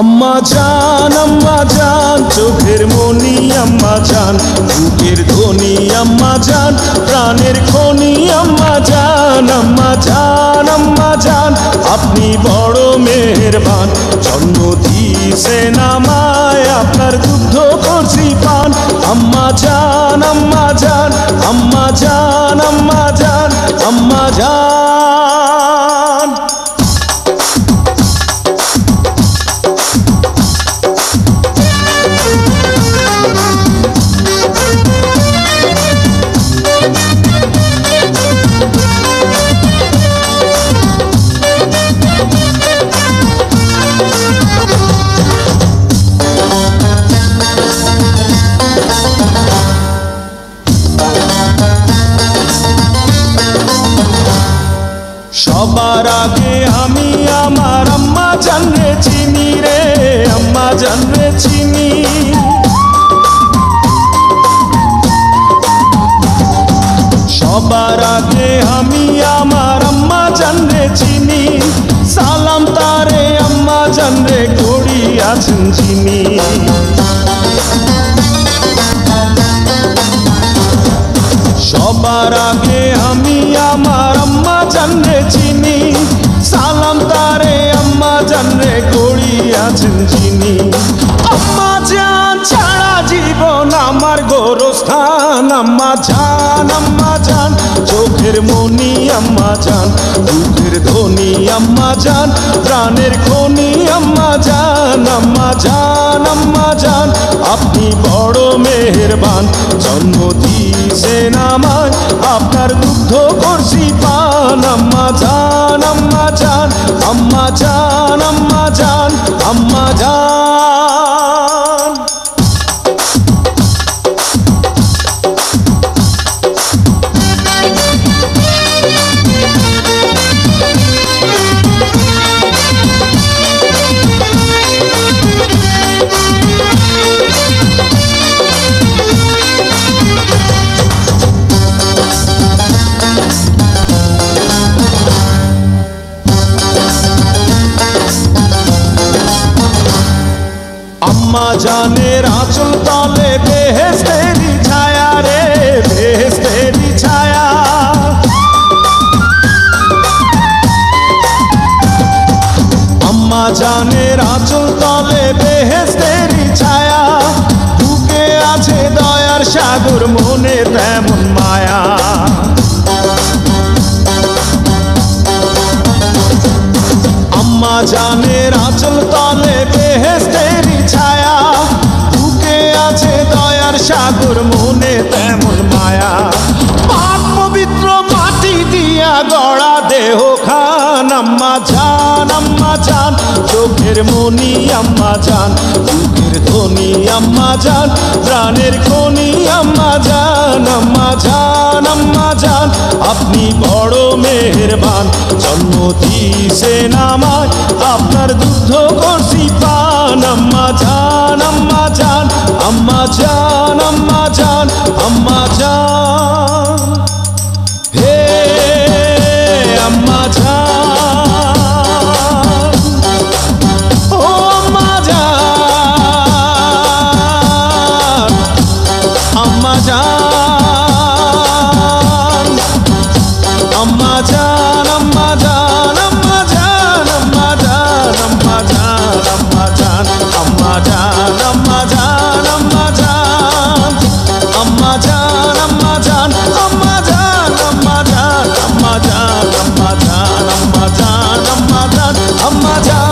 আম্মা জান চোখের মনি আম্মা জান, বুকের ধ্বনি আম্মা জান, প্রাণের খনি আম্মা জান। আম্মা জান আম্মা জান আপনি বড় মেহেরবান, জন্ম দিয়েছেন আমায় আপনার দুগ্ধ করছি পান। আম্মা জান আম্মা জান আম্মা জান আম্মা জান আম্মা জান। সবার আগে আমি আমার আম্মা জানরে চিনি রে, আম্মা জানরে চিনি। সবার আগে আমি আমার আম্মা জানরে চিনি, সালাম তারে আম্মা জানরে করিয়াছেন চিনি। সবার আগে আমি আমার আম্মা জানরে চিনি, সালাম তারে আম্মা জানরে করিয়াছেন চিনি। আম্মা জান ছাড়া জীবন আমার গোরস্থান। আম্মা জান চোখের মনি আম্মা জান, বুকের ধ্বনি আম্মা জান, প্রাণের খনি আম্মা জান। আম্মা জান আপনি বড় মেহেরবান, জন্ম দিয়েছেন আমায় আপনার দুগ্ধ করছি পান। আম্মা জান আম্মা জান আম্মা জান আম্মা জান আম্মা জান। আম্মা জানের আঁচল তলে বেহেশতেরি ছায়া রে, বেহেশতেরি ছায়া। আম্মা জানের আঁচল তলে বেহেশতেরি ছায়া, বুকে আছে দয়ার সাগর মনে তেমন মায়া। আম্মা জানের আঁচল তলে বেহেশতেরি ছায়া, বুকে আছে দয়ার সাগর মনে তেমন মায়া। পাক পবিত্র মাটি দিয়া গড়া দেহ খান। আম্মা জান চোখের মনি আম্মা জান, বুকের ধ্বনি আম্মা জান, প্রাণের খনি আম্মা জান। আম্মা জান আপনি বড় মেহেরবান, জন্ম দিয়েছেন আমায় আপনার দুগ্ধ করছি পান। আম্মা জান আম্মা জান আম্মা জান আম্মা জান আম্মা জান। হে আম্মা জান, ও আম্মা জান, আম্মা জান, আম্মা জান, আম্মা জান, আম্মা জান, আম্মা জান, আম্মা জান, আম্মা জান, আম্মা জান, আম্মা জান, আম্মা জান, আম্মা জান, আম্মা জান, আম্মা জান, আম্মা জান, আম্মা জান, আম্মা জান, আম্মা জান, আম্মা জান, আম্মা জান।